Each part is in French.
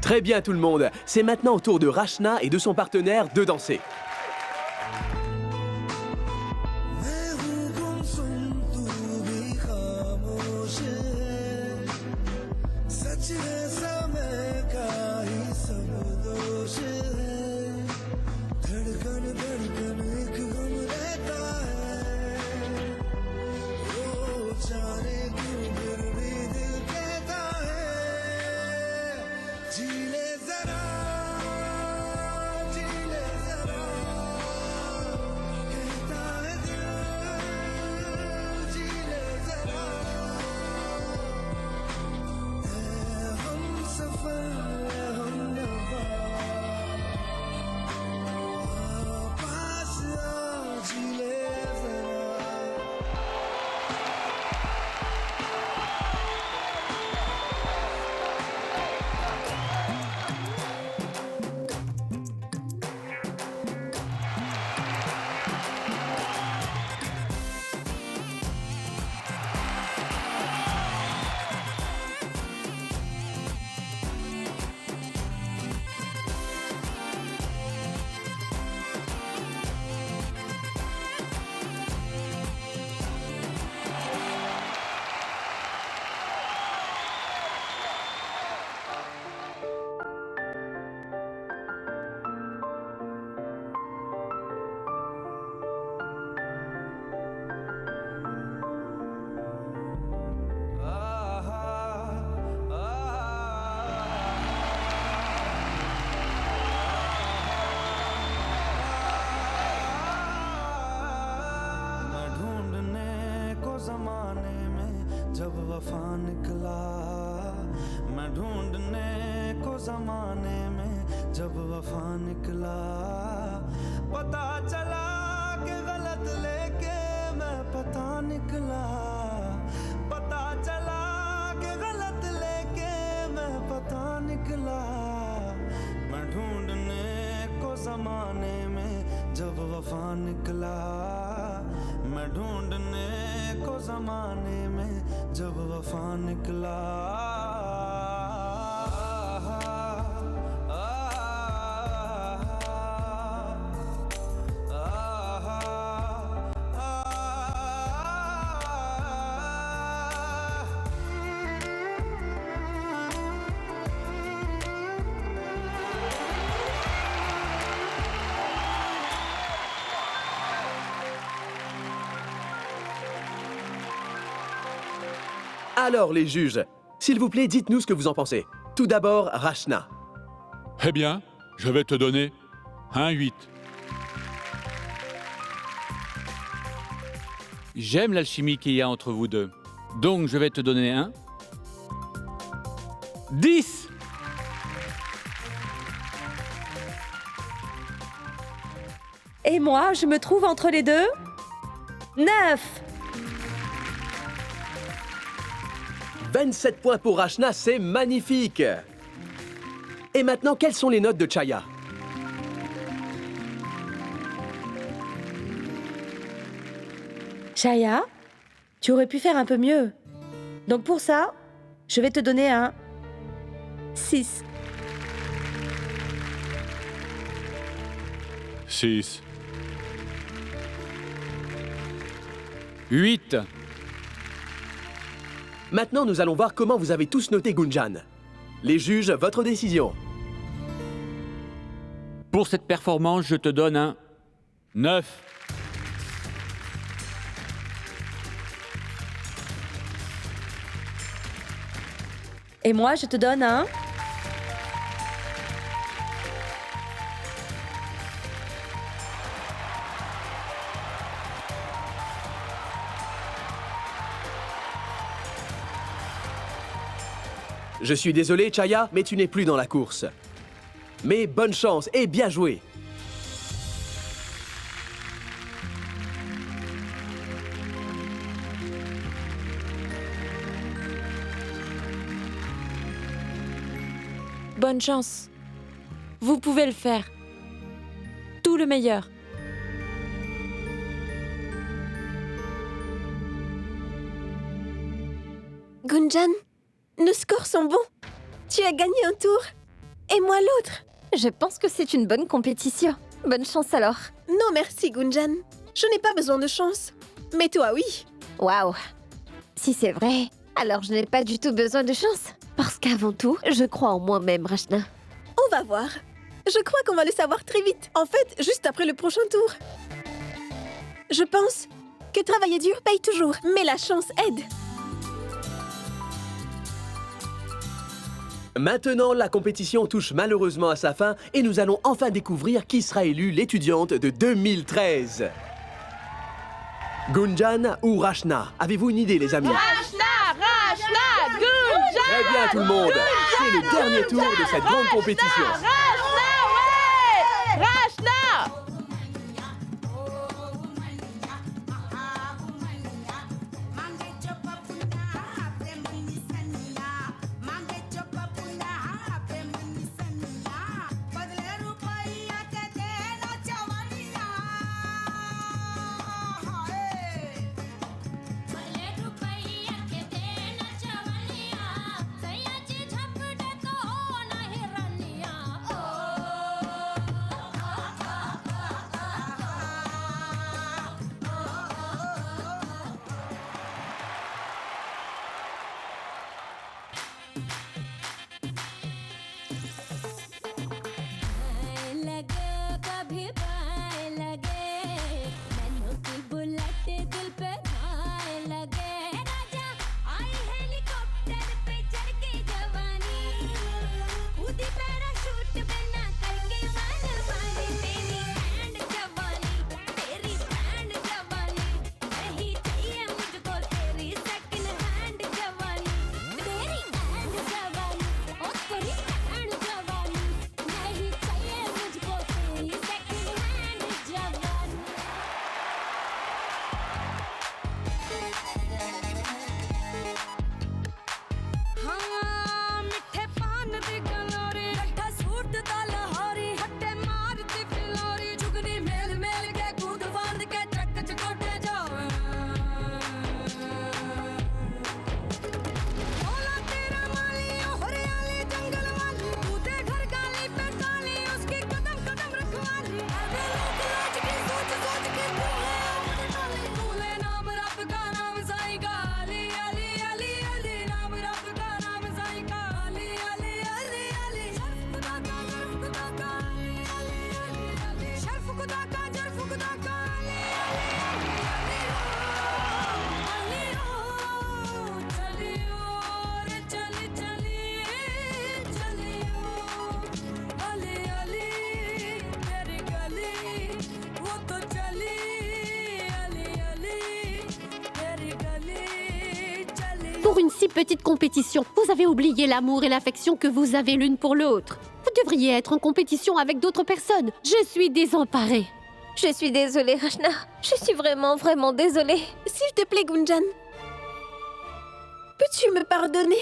Très bien tout le monde, c'est maintenant au tour de Rachna et de son partenaire de danser. ज़माने में जब वफा निकला, मैं ढूंढने को ज़माने में जब वफा निकला, पता चला कि गलत लेके मैं पता निकला, पता चला कि गलत लेके मैं पता निकला, मैं ढूंढने को ज़माने में जब वफा निकला, मैं ढूंढने को ज़माने में जब वफा निकला। Alors les juges, s'il vous plaît, dites-nous ce que vous en pensez. Tout d'abord, Rachna. Eh bien, je vais te donner un 8. J'aime l'alchimie qu'il y a entre vous deux. Donc, je vais te donner un 10. Et moi, je me trouve entre les deux 9. 27 points pour Rachna, c'est magnifique. Et maintenant, quelles sont les notes de Chaya? Chaya, tu aurais pu faire un peu mieux. Donc pour ça, je vais te donner un 6. 6. 8. Maintenant, nous allons voir comment vous avez tous noté Gunjan. Les juges, votre décision. Pour cette performance, je te donne un 9. Et moi, je te donne un 'Je suis désolé, Chaya, mais tu n'es plus dans la course. Mais bonne chance et bien joué. Bonne chance. Vous pouvez le faire. Tout le meilleur. Gunjan, nos scores sont bons. Tu as gagné un tour. Et moi l'autre. Je pense que c'est une bonne compétition. Bonne chance alors. Non merci, Gunjan. Je n'ai pas besoin de chance. Mais toi, oui. Waouh. Si c'est vrai, alors je n'ai pas du tout besoin de chance. Parce qu'avant tout, je crois en moi-même, Rachna. On va voir. Je crois qu'on va le savoir très vite. En fait, juste après le prochain tour. Je pense que travailler dur paye toujours, mais la chance aide. Maintenant, la compétition touche malheureusement à sa fin et nous allons enfin découvrir qui sera élue l'étudiante de 2013. Gunjan ou Rachna? Avez-vous une idée, les amis? Rachna, Gunjan. Très bien, tout le monde. C'est le dernier tour de cette grande compétition. Rachna. Pour une si petite compétition, vous avez oublié l'amour et l'affection que vous avez l'une pour l'autre. Vous devriez être en compétition avec d'autres personnes. Je suis désemparée. Je suis désolée, Rachna. Je suis vraiment, vraiment désolée. S'il te plaît, Gunjan. Peux-tu me pardonner?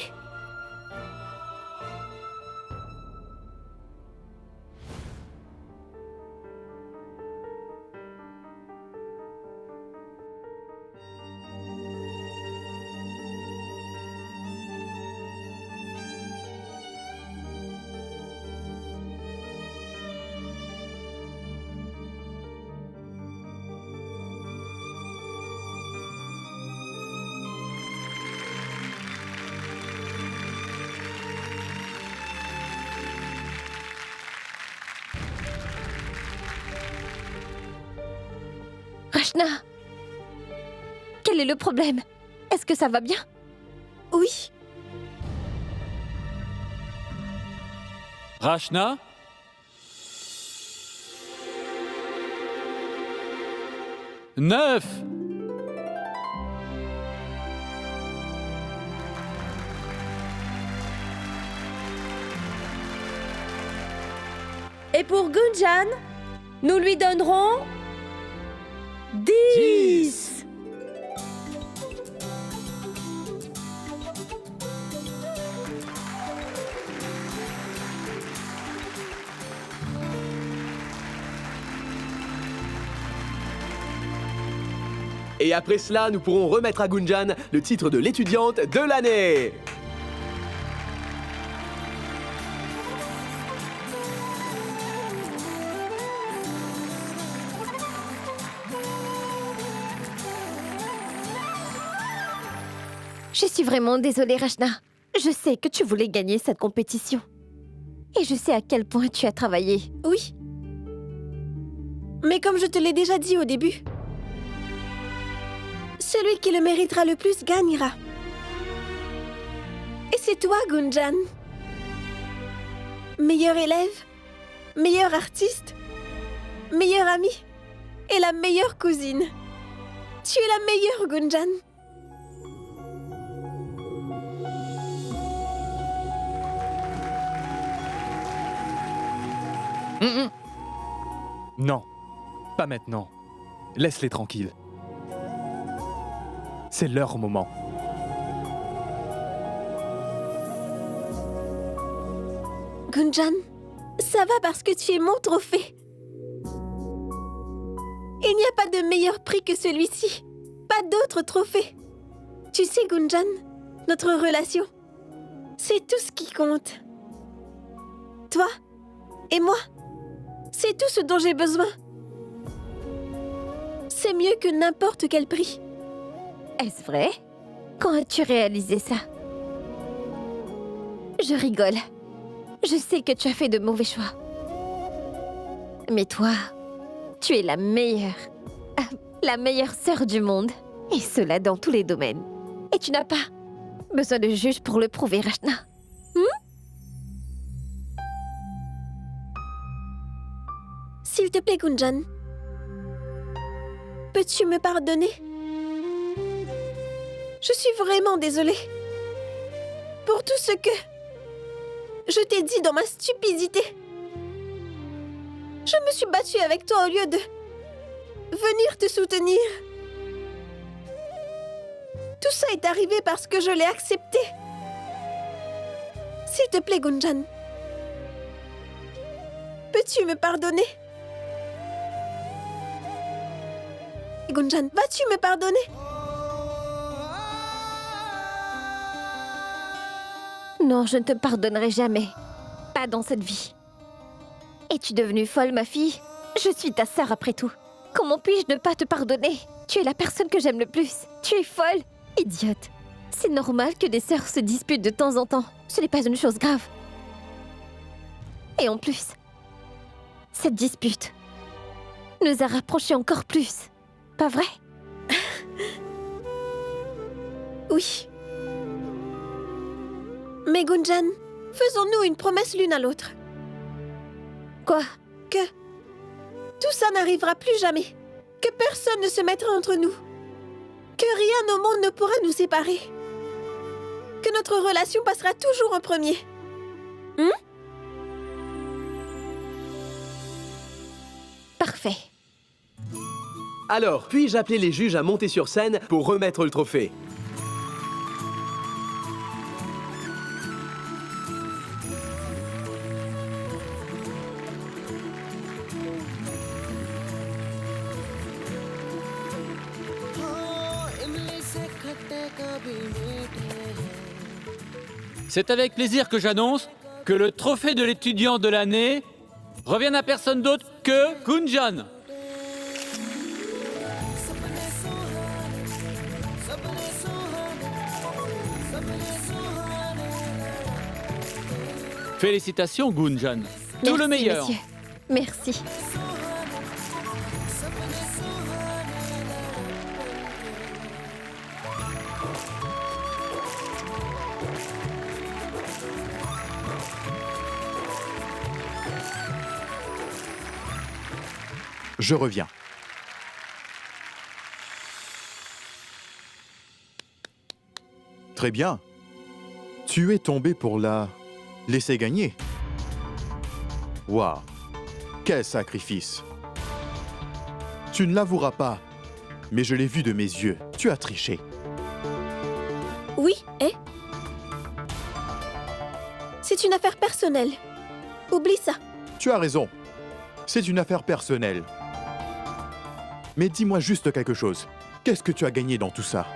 Rachna, quel est le problème? Est-ce que ça va bien? Oui. Rachna? Neuf. Et pour Gunjan, nous lui donnerons 10. Et après cela, nous pourrons remettre à Gunjan le titre de l'étudiante de l'année. Je suis vraiment désolée, Rachna. Je sais que tu voulais gagner cette compétition. Et je sais à quel point tu as travaillé. Oui. Mais comme je te l'ai déjà dit au début, celui qui le méritera le plus gagnera. Et c'est toi, Gunjan. Meilleur élève, meilleur artiste, meilleur ami et la meilleure cousine. Tu es la meilleure, Gunjan. Non, pas maintenant. Laisse-les tranquilles. C'est leur moment. Gunjan, ça va parce que tu es mon trophée. Il n'y a pas de meilleur prix que celui-ci. Pas d'autre trophée. Tu sais, Gunjan, notre relation, c'est tout ce qui compte. Toi et moi, c'est tout ce dont j'ai besoin. C'est mieux que n'importe quel prix. Est-ce vrai? Quand as-tu réalisé ça? Je rigole. Je sais que tu as fait de mauvais choix. Mais toi, tu es la meilleure sœur du monde. Et cela dans tous les domaines. Et tu n'as pas besoin de juge pour le prouver, Rachna. S'il te plaît, Gunjan, peux-tu me pardonner? Je suis vraiment désolée pour tout ce que je t'ai dit dans ma stupidité. Je me suis battue avec toi au lieu de venir te soutenir. Tout ça est arrivé parce que je l'ai accepté. S'il te plaît, Gunjan, peux-tu me pardonner? Gunjan, vas-tu me pardonner? Non, je ne te pardonnerai jamais. Pas dans cette vie. Es-tu devenue folle, ma fille? Je suis ta sœur après tout. Comment puis-je ne pas te pardonner? Tu es la personne que j'aime le plus. Tu es folle, idiote. C'est normal que des sœurs se disputent de temps en temps. Ce n'est pas une chose grave. Et en plus, cette dispute nous a rapprochés encore plus. Pas vrai? Oui. Mais Gunjan, faisons-nous une promesse l'une à l'autre. Quoi? Que tout ça n'arrivera plus jamais. Que personne ne se mettra entre nous. Que rien au monde ne pourra nous séparer. Que notre relation passera toujours en premier. Parfait. Alors, puis-je appeler les juges à monter sur scène pour remettre le trophée? C'est avec plaisir que j'annonce que le trophée de l'étudiant de l'année revient à personne d'autre que Gunjan. Félicitations, Gunjan. Tout le Merci, meilleur. monsieur. Merci. Je reviens. Très bien. Tu es tombé pour la laisser gagner. Waouh, quel sacrifice. Tu ne l'avoueras pas, mais je l'ai vu de mes yeux. Tu as triché. Oui, et c'est une affaire personnelle. Oublie ça. Tu as raison. C'est une affaire personnelle. Mais dis-moi juste quelque chose. Qu'est-ce que tu as gagné dans tout ça?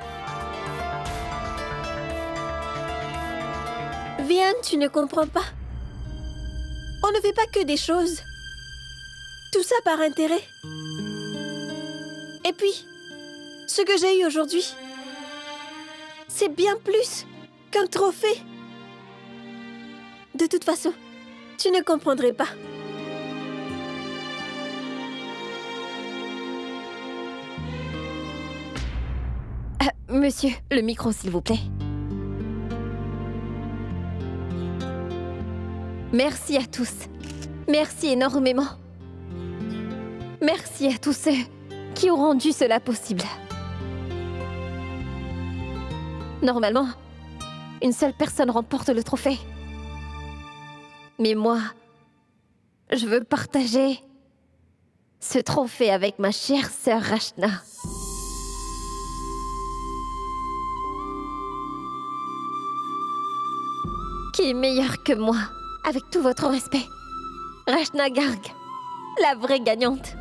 Vian, tu ne comprends pas. On ne fait pas que des choses. Tout ça par intérêt. Et puis, ce que j'ai eu aujourd'hui, c'est bien plus qu'un trophée. De toute façon, tu ne comprendrais pas. Monsieur, le micro, s'il vous plaît. Merci à tous. Merci énormément. Merci à tous ceux qui ont rendu cela possible. Normalement, une seule personne remporte le trophée. Mais moi, je veux partager ce trophée avec ma chère sœur Rachna. Qui est meilleure que moi, avec tout votre respect. Rachna Garg, la vraie gagnante.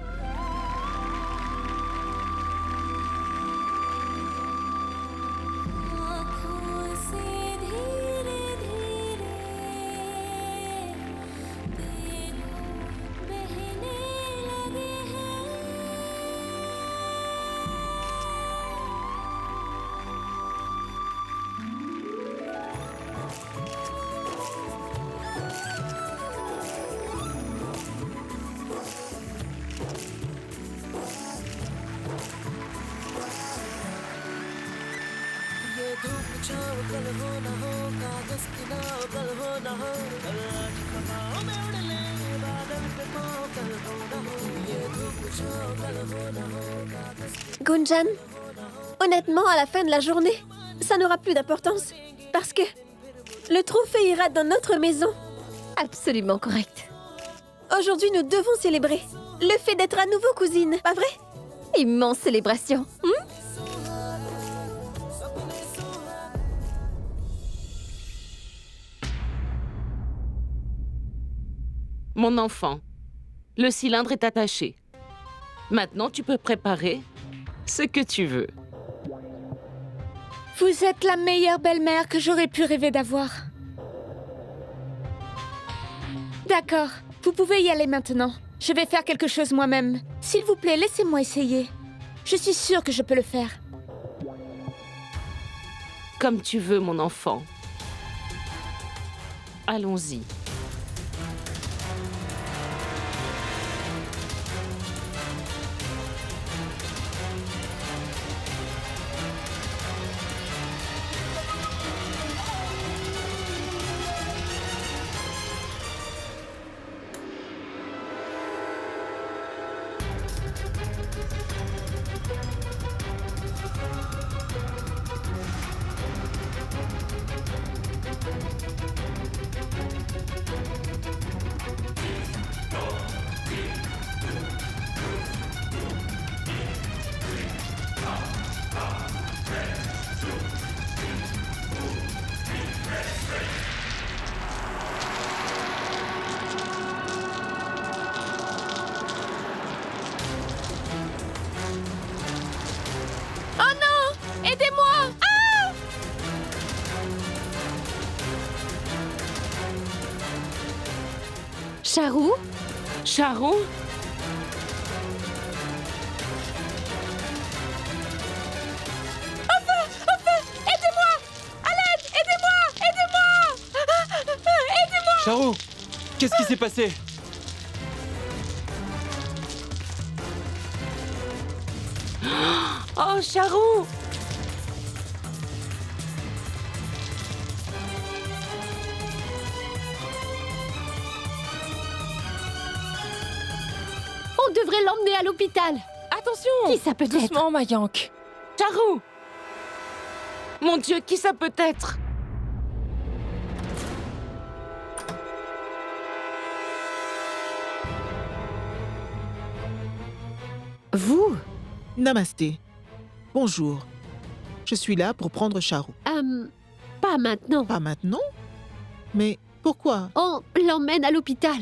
Gunjan, honnêtement, à la fin de la journée, ça n'aura plus d'importance. Parce que le trophée ira dans notre maison. Absolument correct. Aujourd'hui, nous devons célébrer le fait d'être à nouveau cousine, pas vrai? Immense célébration. Mon enfant, le cylindre est attaché. Maintenant, tu peux préparer ce que tu veux. Vous êtes la meilleure belle-mère que j'aurais pu rêver d'avoir. D'accord, vous pouvez y aller maintenant. Je vais faire quelque chose moi-même. S'il vous plaît, laissez-moi essayer. Je suis sûre que je peux le faire. Comme tu veux, mon enfant. Allons-y. Charou? Charou? Charou, qu'est-ce qui s'est passé? Oh, Charou! On devrait l'emmener à l'hôpital. Attention! Qui ça peut être? Doucement, Mayank. Charou! Mon Dieu, qui ça peut être? Vous? Namasté. Bonjour. Je suis là pour prendre Charou. Pas maintenant. Pas maintenant? Mais pourquoi? On l'emmène à l'hôpital.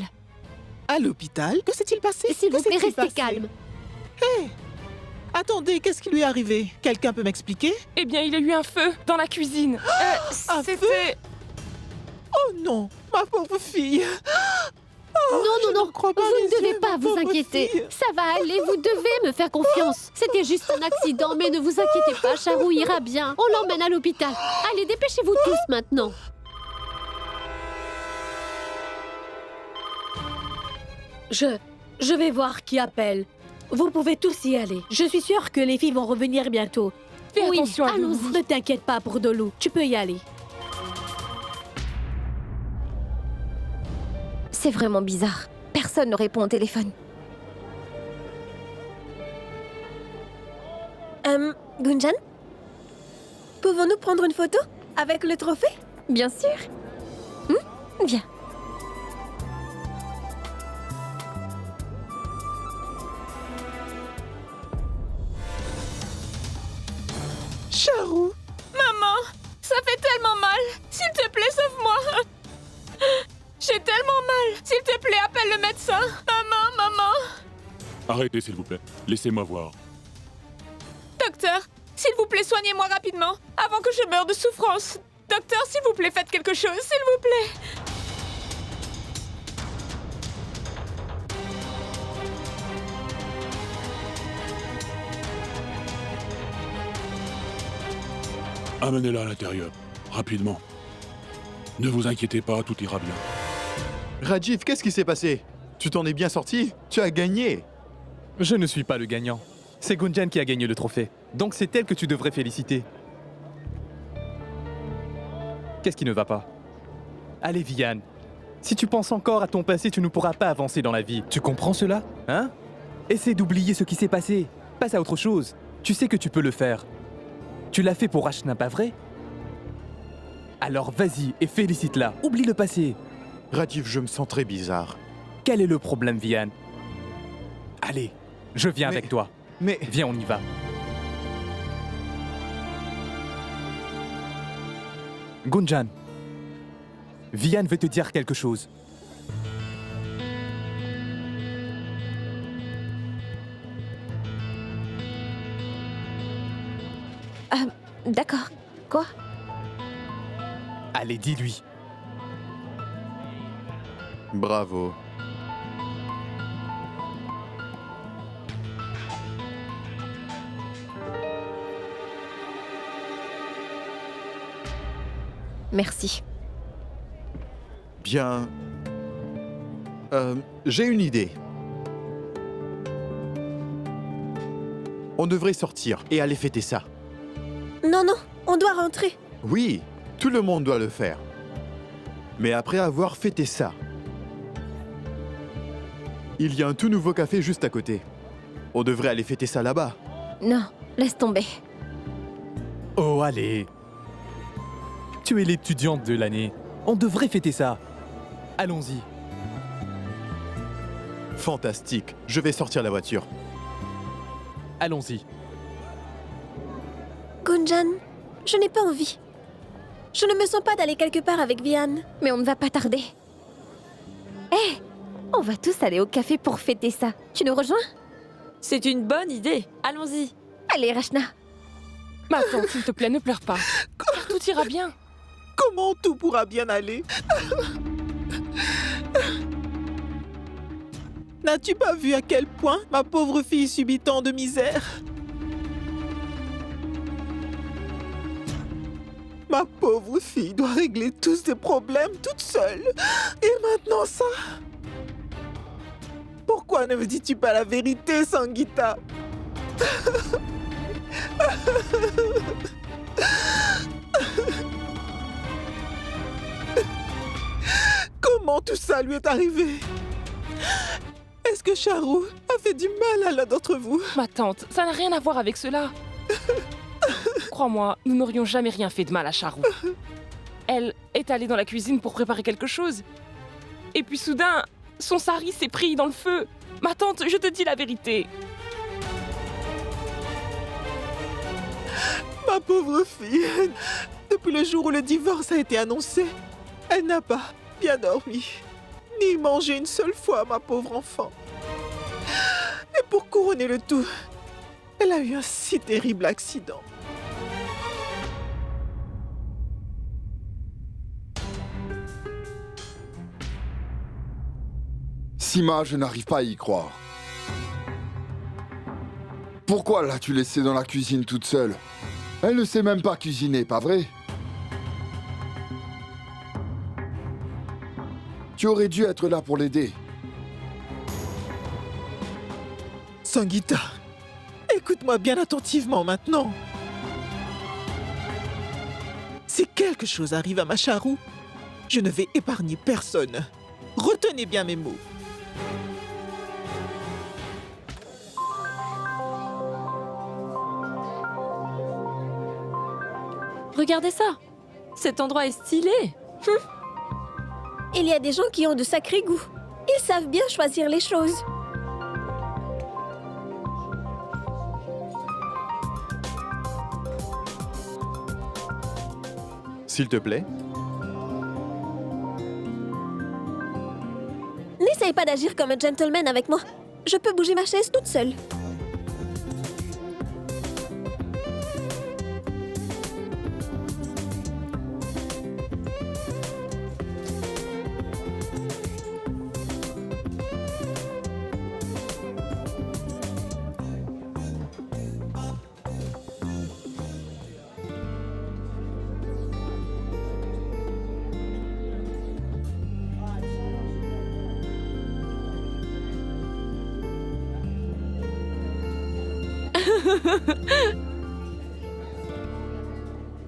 À l'hôpital? Que s'est-il passé? S'il vous Que plaît, s'est-il restez passé? calme. Hé! Attendez, qu'est-ce qui lui est arrivé? Quelqu'un peut m'expliquer? Eh bien, il a eu un feu dans la cuisine. Un feu? C'était... Oh non! Ma pauvre fille! non, vous ne devez pas vous inquiéter. Ça va aller, vous devez me faire confiance. C'était juste un accident, mais ne vous inquiétez pas, Charou ira bien. On l'emmène à l'hôpital. Allez, dépêchez-vous tous maintenant. Je vais voir qui appelle. Vous pouvez tous y aller. Je suis sûre que les filles vont revenir bientôt. Fais attention à vous. Allons-y. Ne t'inquiète pas pour Dolou. Tu peux y aller. C'est vraiment bizarre. Personne ne répond au téléphone. Gunjan? Pouvons-nous prendre une photo avec le trophée? Bien sûr. Viens. Charou! Maman, ça fait tellement mal. S'il te plaît, sauve-moi. J'ai tellement mal. S'il te plaît, appelle le médecin. Maman. Arrêtez, s'il vous plaît. Laissez-moi voir. Docteur, s'il vous plaît, soignez-moi rapidement, avant que je meure de souffrance. Docteur, s'il vous plaît, faites quelque chose, s'il vous plaît. Amenez-la à l'intérieur. Rapidement. Ne vous inquiétez pas, tout ira bien. Rajiv, qu'est-ce qui s'est passé? Tu t'en es bien sorti? Tu as gagné! Je ne suis pas le gagnant. C'est Gunjan qui a gagné le trophée. Donc c'est elle que tu devrais féliciter. Qu'est-ce qui ne va pas? Allez, Vian. Si tu penses encore à ton passé, tu ne pourras pas avancer dans la vie. Tu comprends cela? Hein? Essaie d'oublier ce qui s'est passé. Passe à autre chose. Tu sais que tu peux le faire. Tu l'as fait pour Ashna, pas vrai? Alors vas-y et félicite-la. Oublie le passé. Rajiv, je me sens très bizarre. Quel est le problème, Vian? Allez, je viens avec toi. Mais... Viens, on y va. Gunjan, Vian veut te dire quelque chose. D'accord. Quoi? Allez, dis-lui. Bravo. Merci. Bien. J'ai une idée. On devrait sortir et aller fêter ça. Non, on doit rentrer. Oui, tout le monde doit le faire. Mais après avoir fêté ça, il y a un tout nouveau café juste à côté. On devrait aller fêter ça là-bas. Non, laisse tomber. Oh, allez. Tu es l'étudiante de l'année. On devrait fêter ça. Allons-y. Fantastique. Je vais sortir la voiture. Allons-y. Gunjan, je n'ai pas envie. Je ne me sens pas d'aller quelque part avec Vian. Mais on ne va pas tarder. Hé, on va tous aller au café pour fêter ça. Tu nous rejoins? C'est une bonne idée. Allons-y. Allez, Rachna. Mais attends, s'il te plaît, ne pleure pas. Car tout ira bien. Comment tout pourra bien aller? N'as-tu pas vu à quel point ma pauvre fille subit tant de misère? Ma pauvre fille doit régler tous ses problèmes toute seule. Et maintenant ça? Pourquoi ne me dis-tu pas la vérité, Sangeeta? Comment tout ça lui est arrivé? Est-ce que Charou a fait du mal à l'un d'entre vous? Ma tante, ça n'a rien à voir avec cela. Crois-moi, nous n'aurions jamais rien fait de mal à Charou. Elle est allée dans la cuisine pour préparer quelque chose. Et puis soudain, son sari s'est pris dans le feu. Ma tante, je te dis la vérité. Ma pauvre fille, depuis le jour où le divorce a été annoncé, elle n'a pas bien dormi, ni mangé une seule fois, ma pauvre enfant. Et pour couronner le tout, elle a eu un si terrible accident. Sima, je n'arrive pas à y croire. Pourquoi l'as-tu laissée dans la cuisine toute seule? Elle ne sait même pas cuisiner, pas vrai? Tu aurais dû être là pour l'aider. Sangeeta, écoute-moi bien attentivement maintenant. Si quelque chose arrive à ma Charu, je ne vais épargner personne. Retenez bien mes mots. Regardez ça. Cet endroit est stylé. Il y a des gens qui ont de sacrés goûts. Ils savent bien choisir les choses. S'il te plaît. N'essaye pas d'agir comme un gentleman avec moi. Je peux bouger ma chaise toute seule.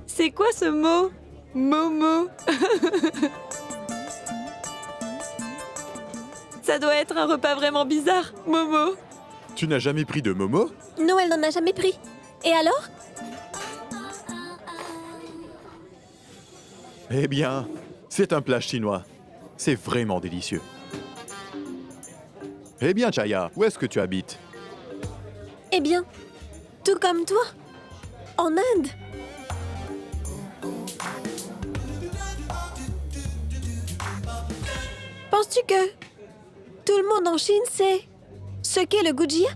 C'est quoi ce mot? Momo. Ça doit être un repas vraiment bizarre, Momo. Tu n'as jamais pris de Momo? Non, elle n'en a jamais pris. Et alors? Eh bien, c'est un plat chinois. C'est vraiment délicieux. Eh bien, Chaya, où est-ce que tu habites? Eh bien, tout comme toi, en Inde. Penses-tu que tout le monde en Chine sait ce qu'est le gujia?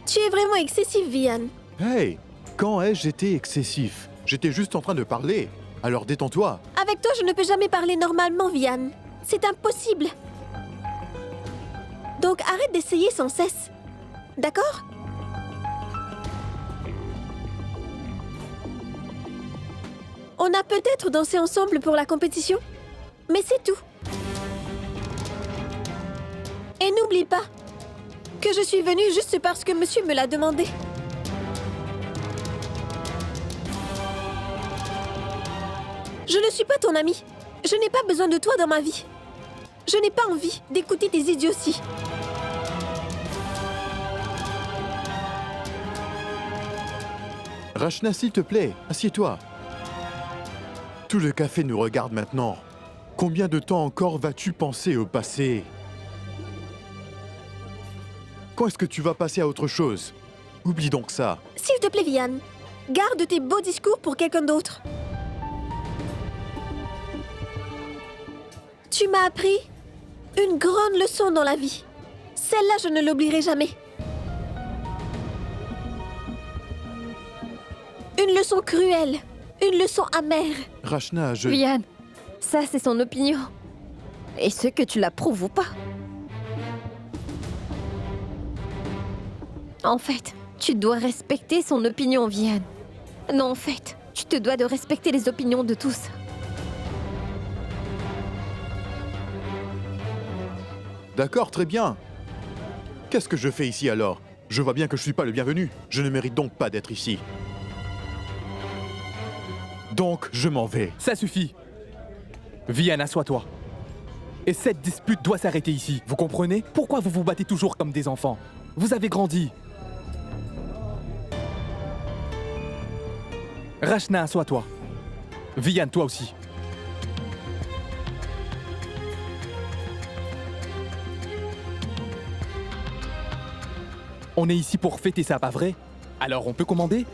Tu es vraiment excessif, Vian. Hey, quand ai-je été excessif? J'étais juste en train de parler. Alors détends-toi. Avec toi, je ne peux jamais parler normalement, Vian. C'est impossible. Donc arrête d'essayer sans cesse. D'accord? On a peut-être dansé ensemble pour la compétition, mais c'est tout. Et n'oublie pas que je suis venue juste parce que monsieur me l'a demandé. Je ne suis pas ton ami. Je n'ai pas besoin de toi dans ma vie. Je n'ai pas envie d'écouter tes idioties. Rachna, s'il te plaît, assieds-toi. Tout le café nous regarde maintenant. Combien de temps encore vas-tu penser au passé? Quand est-ce que tu vas passer à autre chose? Oublie donc ça. S'il te plaît, Vian, garde tes beaux discours pour quelqu'un d'autre. Tu m'as appris une grande leçon dans la vie. Celle-là, je ne l'oublierai jamais. Une leçon cruelle, une leçon amère. Rachna, je... Vian, ça c'est son opinion. Et ce que tu l'approuves ou pas. En fait, tu dois respecter son opinion, Vian. Non, en fait, tu te dois de respecter les opinions de tous. D'accord, très bien. Qu'est-ce que je fais ici alors? Je vois bien que je suis pas le bienvenu. Je ne mérite donc pas d'être ici. Donc, je m'en vais. Ça suffit. Vian, assois-toi. Et cette dispute doit s'arrêter ici. Vous comprenez? Pourquoi vous vous battez toujours comme des enfants? Vous avez grandi. Rachna, assois-toi. Vian, toi aussi. On est ici pour fêter ça, pas vrai? Alors on peut commander?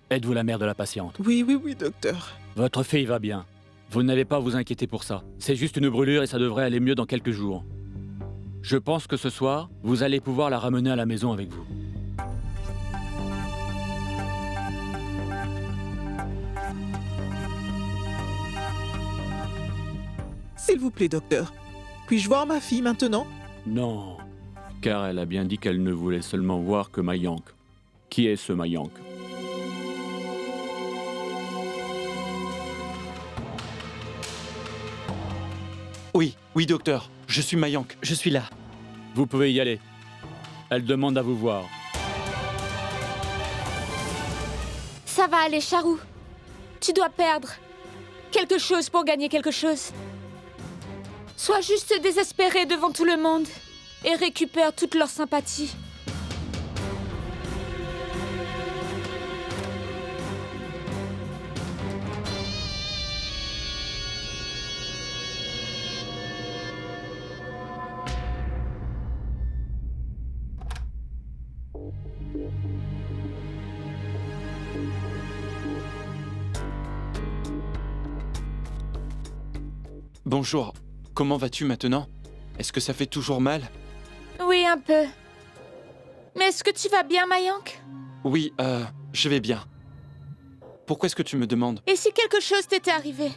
Êtes-vous la mère de la patiente? Oui, docteur. Votre fille va bien. Vous n'avez pas à vous inquiéter pour ça. C'est juste une brûlure et ça devrait aller mieux dans quelques jours. Je pense que ce soir, vous allez pouvoir la ramener à la maison avec vous. S'il vous plaît, docteur. Puis-je voir ma fille maintenant? Non, car elle a bien dit qu'elle ne voulait seulement voir que Mayank. Qui est ce Mayank? Oui, docteur. Je suis Mayank. Je suis là. Vous pouvez y aller. Elle demande à vous voir. Ça va aller, Charou. Tu dois perdre quelque chose pour gagner quelque chose. Sois juste désespéré devant tout le monde et récupère toute leur sympathie. Bonjour. Comment vas-tu maintenant? Est-ce que ça fait toujours mal? Oui, un peu. Mais est-ce que tu vas bien, Mayank? Oui, je vais bien. Pourquoi est-ce que tu me demandes? Et si quelque chose t'était arrivé?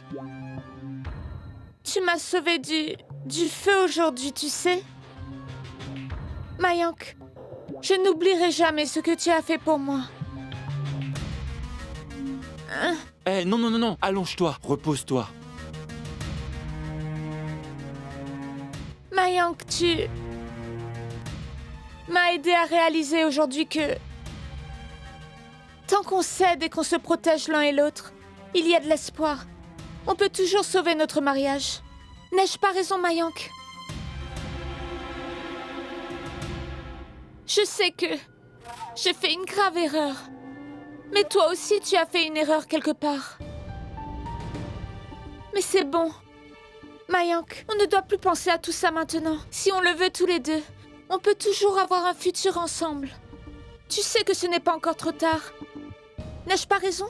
Tu m'as sauvé du feu aujourd'hui, tu sais? Mayank, je n'oublierai jamais ce que tu as fait pour moi. Eh, non, allonge-toi, repose-toi. Mayank, tu m'as aidé à réaliser aujourd'hui que tant qu'on s'aide et qu'on se protège l'un et l'autre, il y a de l'espoir. On peut toujours sauver notre mariage. N'ai-je pas raison, Mayank? Je sais que j'ai fait une grave erreur. Mais toi aussi, tu as fait une erreur quelque part. Mais c'est bon. Mayank, on ne doit plus penser à tout ça maintenant. Si on le veut tous les deux, on peut toujours avoir un futur ensemble. Tu sais que ce n'est pas encore trop tard. N'ai-je pas raison?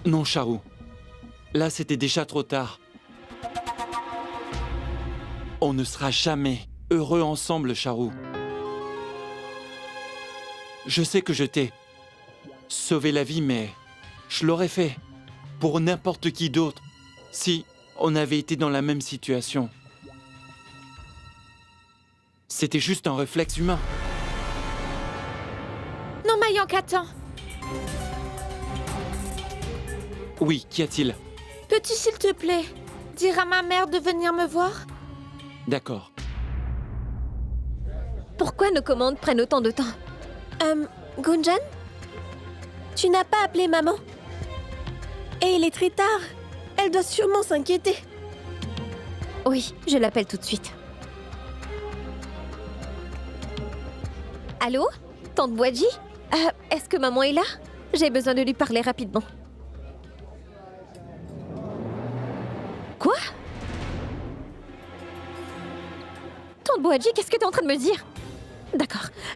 Non, Charou. Là, c'était déjà trop tard. On ne sera jamais heureux ensemble, Charou. Je sais que je t'ai sauvé la vie, mais je l'aurais fait pour n'importe qui d'autre si on avait été dans la même situation. C'était juste un réflexe humain. Non, Mayank, attends. Oui, qu'y a-t-il? Peux-tu, s'il te plaît, dire à ma mère de venir me voir? D'accord. Pourquoi nos commandes prennent autant de temps? Gunjan? Tu n'as pas appelé maman? Et il est très tard. Elle doit sûrement s'inquiéter. Oui, je l'appelle tout de suite. Allô? Tante Boadji? Est-ce que maman est là? J'ai besoin de lui parler rapidement. Quoi? Tante Boadji, qu'est-ce que t'es en train de me dire?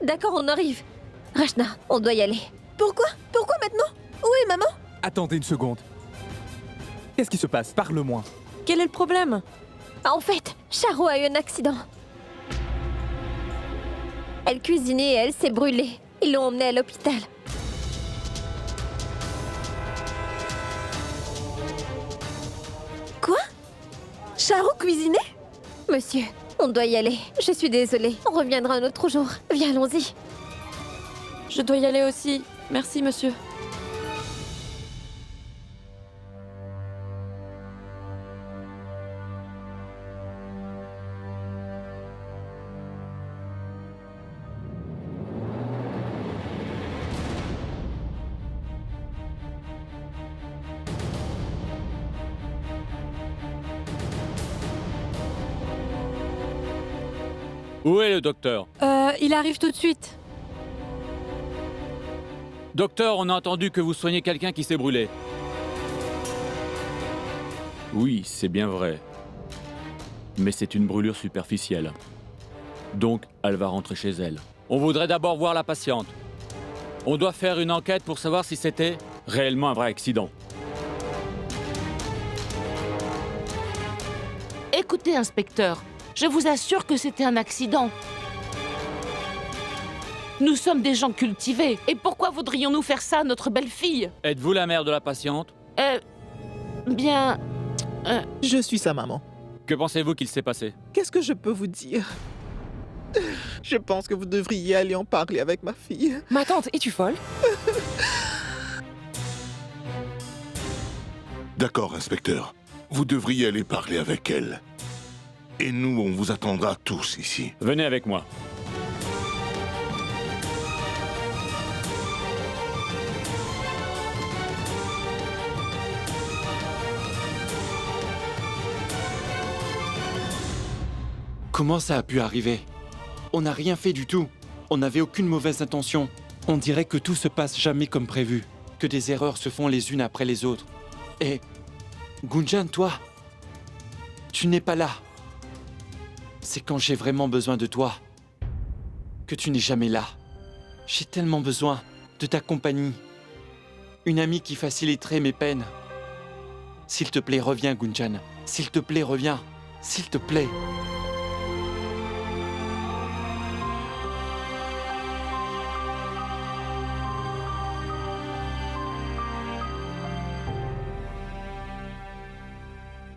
D'accord, on arrive. Rachna, on doit y aller. Pourquoi maintenant? Où est maman? Attendez une seconde. Qu'est-ce qui se passe? Parle-moi. Quel est le problème? En fait, Charo a eu un accident. Elle cuisinait et elle s'est brûlée. Ils l'ont emmenée à l'hôpital. Quoi? Charo cuisinait? Monsieur, on doit y aller. Je suis désolée. On reviendra un autre jour. Viens, allons-y. Je dois y aller aussi. Merci, monsieur. Où est le docteur? Il arrive tout de suite. Docteur, on a entendu que vous soignez quelqu'un qui s'est brûlé. Oui, c'est bien vrai. Mais c'est une brûlure superficielle. Donc, elle va rentrer chez elle. On voudrait d'abord voir la patiente. On doit faire une enquête pour savoir si c'était réellement un vrai accident. Écoutez, inspecteur, je vous assure que c'était un accident. Nous sommes des gens cultivés. Et pourquoi voudrions-nous faire ça à notre belle-fille? Êtes-vous la mère de la patiente? Bien... Je suis sa maman. Que pensez-vous qu'il s'est passé? Qu'est-ce que je peux vous dire? Je pense que vous devriez aller en parler avec ma fille. Ma tante, es-tu folle? D'accord, inspecteur. Vous devriez aller parler avec elle. Et nous, on vous attendra tous ici. Venez avec moi. Comment ça a pu arriver? On n'a rien fait du tout. On n'avait aucune mauvaise intention. On dirait que tout se passe jamais comme prévu. Que des erreurs se font les unes après les autres. Et... Gunjan, toi, tu n'es pas là. C'est quand j'ai vraiment besoin de toi que tu n'es jamais là. J'ai tellement besoin de ta compagnie. Une amie qui faciliterait mes peines. S'il te plaît, reviens, Gunjan. S'il te plaît, reviens. S'il te plaît.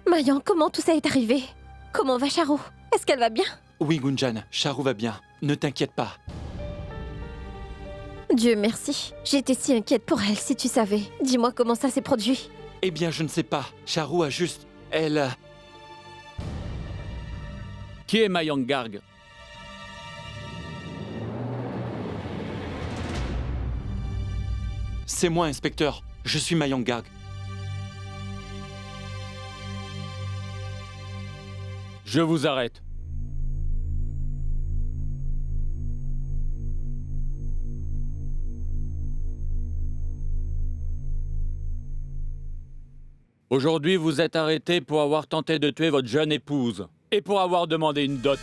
Mayan, comment tout ça est arrivé? Comment va Charu? Est-ce qu'elle va bien? Oui, Gunjan, Charu va bien. Ne t'inquiète pas. Dieu merci. J'étais si inquiète pour elle, si tu savais. Dis-moi comment ça s'est produit. Eh bien, je ne sais pas. Charu a juste... Elle... Qui est Mayang Garg? C'est moi, inspecteur. Je suis Mayang Garg. Je vous arrête. Aujourd'hui, vous êtes arrêté pour avoir tenté de tuer votre jeune épouse et pour avoir demandé une dot.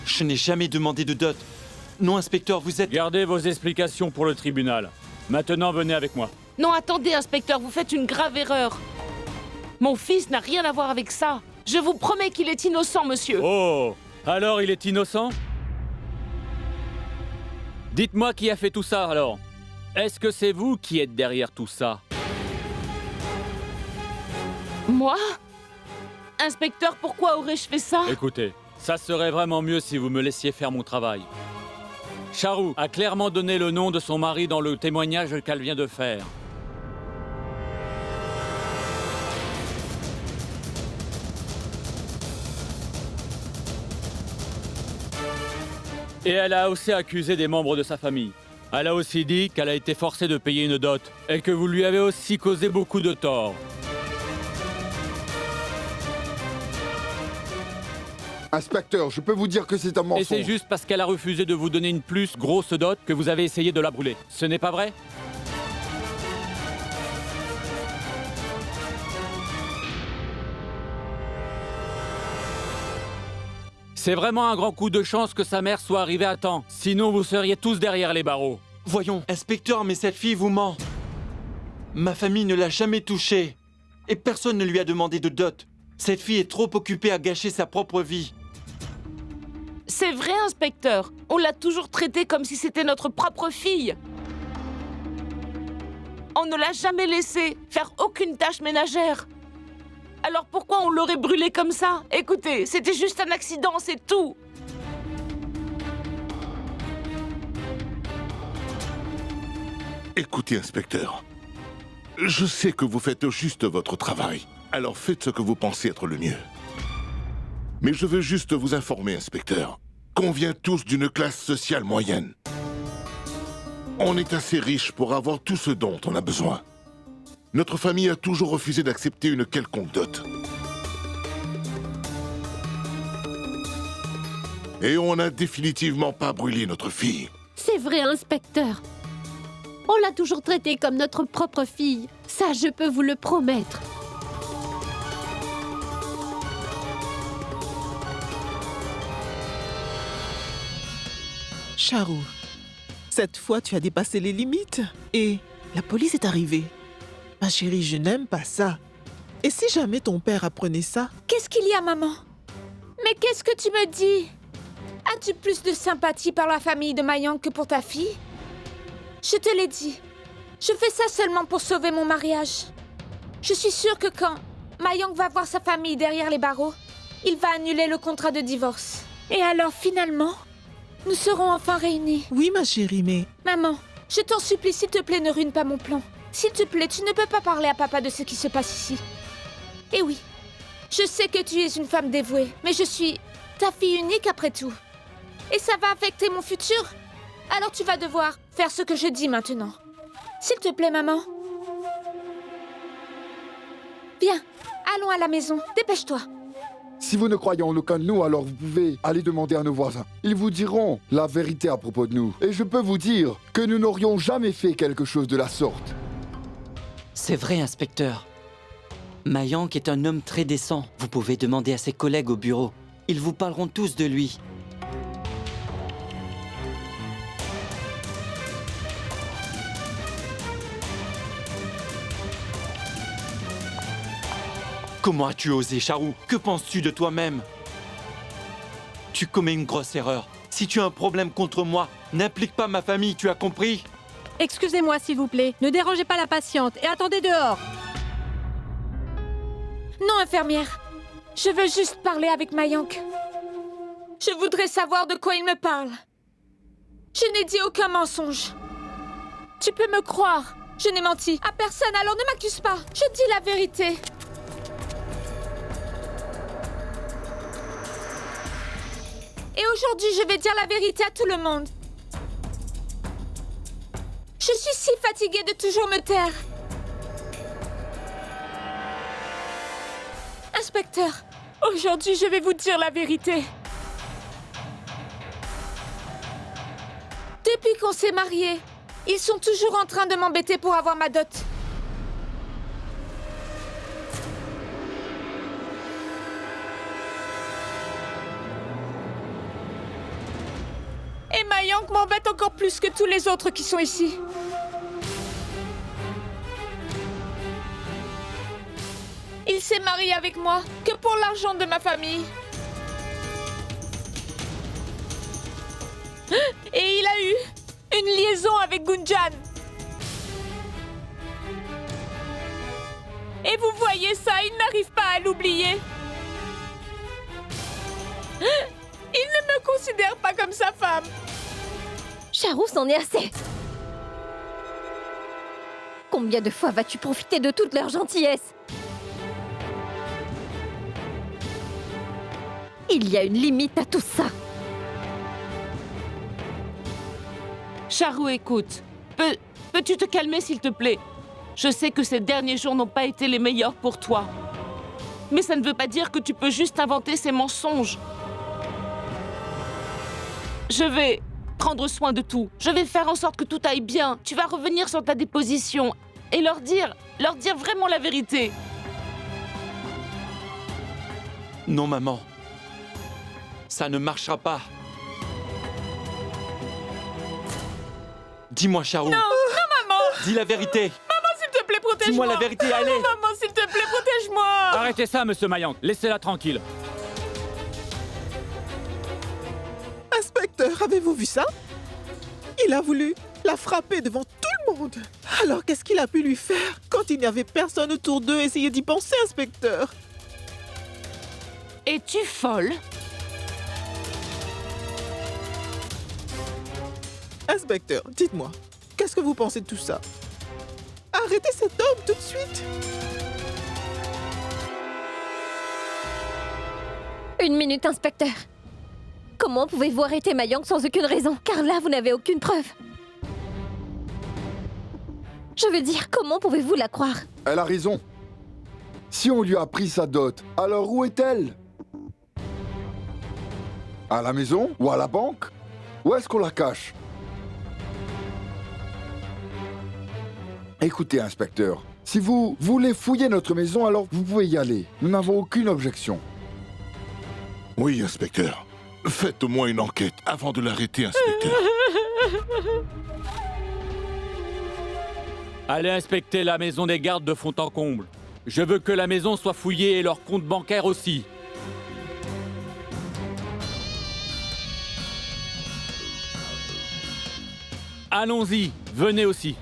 Je n'ai jamais demandé de dot. Non, inspecteur, vous êtes... Gardez vos explications pour le tribunal. Maintenant, venez avec moi. Non, attendez, inspecteur, vous faites une grave erreur. Mon fils n'a rien à voir avec ça. Je vous promets qu'il est innocent, monsieur. Oh, alors il est innocent? Dites-moi qui a fait tout ça, alors. Est-ce que c'est vous qui êtes derrière tout ça? Moi? Inspecteur, pourquoi aurais-je fait ça? Écoutez, ça serait vraiment mieux si vous me laissiez faire mon travail. Charu a clairement donné le nom de son mari dans le témoignage qu'elle vient de faire. Et elle a aussi accusé des membres de sa famille. Elle a aussi dit qu'elle a été forcée de payer une dot et que vous lui avez aussi causé beaucoup de tort. Inspecteur, je peux vous dire que c'est un mensonge. Et c'est juste parce qu'elle a refusé de vous donner une plus grosse dot que vous avez essayé de la brûler. Ce n'est pas vrai? C'est vraiment un grand coup de chance que sa mère soit arrivée à temps. Sinon, vous seriez tous derrière les barreaux. Voyons, inspecteur, mais cette fille vous ment. Ma famille ne l'a jamais touchée. Et personne ne lui a demandé de dot. Cette fille est trop occupée à gâcher sa propre vie. C'est vrai, inspecteur. On l'a toujours traitée comme si c'était notre propre fille. On ne l'a jamais laissée faire aucune tâche ménagère. Alors pourquoi on l'aurait brûlée comme ça? Écoutez, c'était juste un accident, c'est tout. Écoutez, inspecteur. Je sais que vous faites juste votre travail. Alors faites ce que vous pensez être le mieux. Mais je veux juste vous informer, inspecteur, qu'on vient tous d'une classe sociale moyenne. On est assez riche pour avoir tout ce dont on a besoin. Notre famille a toujours refusé d'accepter une quelconque dot. Et on n'a définitivement pas brûlé notre fille. C'est vrai, inspecteur. On l'a toujours traitée comme notre propre fille. Ça, je peux vous le promettre. Charu, cette fois tu as dépassé les limites et la police est arrivée. Ma chérie, je n'aime pas ça. Et si jamais ton père apprenait ça? Qu'est-ce qu'il y a, maman? Mais qu'est-ce que tu me dis? As-tu plus de sympathie par la famille de Mayank que pour ta fille? Je te l'ai dit. Je fais ça seulement pour sauver mon mariage. Je suis sûre que quand Mayank va voir sa famille derrière les barreaux, il va annuler le contrat de divorce. Et alors, finalement, nous serons enfin réunis. Oui, ma chérie, mais... Maman, je t'en supplie, s'il te plaît, ne ruine pas mon plan. S'il te plaît, tu ne peux pas parler à papa de ce qui se passe ici. Et oui, je sais que tu es une femme dévouée, mais je suis ta fille unique après tout. Et ça va affecter mon futur. Alors tu vas devoir faire ce que je dis maintenant. S'il te plaît, maman. Viens, allons à la maison. Dépêche-toi. Si vous ne croyez en aucun de nous, alors vous pouvez aller demander à nos voisins. Ils vous diront la vérité à propos de nous. Et je peux vous dire que nous n'aurions jamais fait quelque chose de la sorte. C'est vrai, inspecteur. Mayank est un homme très décent. Vous pouvez demander à ses collègues au bureau. Ils vous parleront tous de lui. Comment as-tu osé, Charou? Que penses-tu de toi-même? Tu commets une grosse erreur. Si tu as un problème contre moi, n'implique pas ma famille, tu as compris? Excusez-moi, s'il vous plaît. Ne dérangez pas la patiente et attendez dehors. Non, infirmière. Je veux juste parler avec Mayank. Je voudrais savoir de quoi il me parle. Je n'ai dit aucun mensonge. Tu peux me croire. Je n'ai menti à personne, alors ne m'accuse pas. Je dis la vérité. Et aujourd'hui, je vais dire la vérité à tout le monde. Je suis si fatiguée de toujours me taire. Inspecteur, aujourd'hui, je vais vous dire la vérité. Depuis qu'on s'est mariés, ils sont toujours en train de m'embêter pour avoir ma dot. Et Mayank m'embête encore plus que tous les autres qui sont ici. Il s'est marié avec moi que pour l'argent de ma famille. Et il a eu une liaison avec Gunjan. Et vous voyez ça, il n'arrive pas à l'oublier. Il ne me considère pas comme sa femme. Charou, c'en est assez. Combien de fois vas-tu profiter de toute leur gentillesse? Il y a une limite à tout ça. Charou, écoute. Peux-tu te calmer, s'il te plaît? Je sais que ces derniers jours n'ont pas été les meilleurs pour toi. Mais ça ne veut pas dire que tu peux juste inventer ces mensonges. Je vais prendre soin de tout. Je vais faire en sorte que tout aille bien. Tu vas revenir sur ta déposition et leur dire vraiment la vérité. Non, maman. Ça ne marchera pas. Dis-moi, Charou. Non, non, maman. Dis la vérité. Maman, s'il te plaît, protège-moi. Dis-moi la vérité, allez. Non, maman, s'il te plaît, protège-moi. Arrêtez ça, monsieur Mayank. Laissez-la tranquille. Inspecteur, avez-vous vu ça? Il a voulu la frapper devant tout le monde. Alors qu'est-ce qu'il a pu lui faire quand il n'y avait personne autour d'eux? Essayez d'y penser, inspecteur. Es-tu folle? Inspecteur, dites-moi, qu'est-ce que vous pensez de tout ça? Arrêtez cet homme tout de suite. Une minute, inspecteur. Comment pouvez-vous arrêter Mayank sans aucune raison? Car là, vous n'avez aucune preuve. Je veux dire, comment pouvez-vous la croire? Elle a raison. Si on lui a pris sa dot, alors où est-elle? À la maison ou à la banque? Où est-ce qu'on la cache? Écoutez, inspecteur, si vous voulez fouiller notre maison, alors vous pouvez y aller. Nous n'avons aucune objection. Oui, inspecteur. Faites au moins une enquête avant de l'arrêter, inspecteur. Allez inspecter la maison des gardes de fond en comble. Je veux que la maison soit fouillée et leur compte bancaire aussi. Allons-y, venez aussi.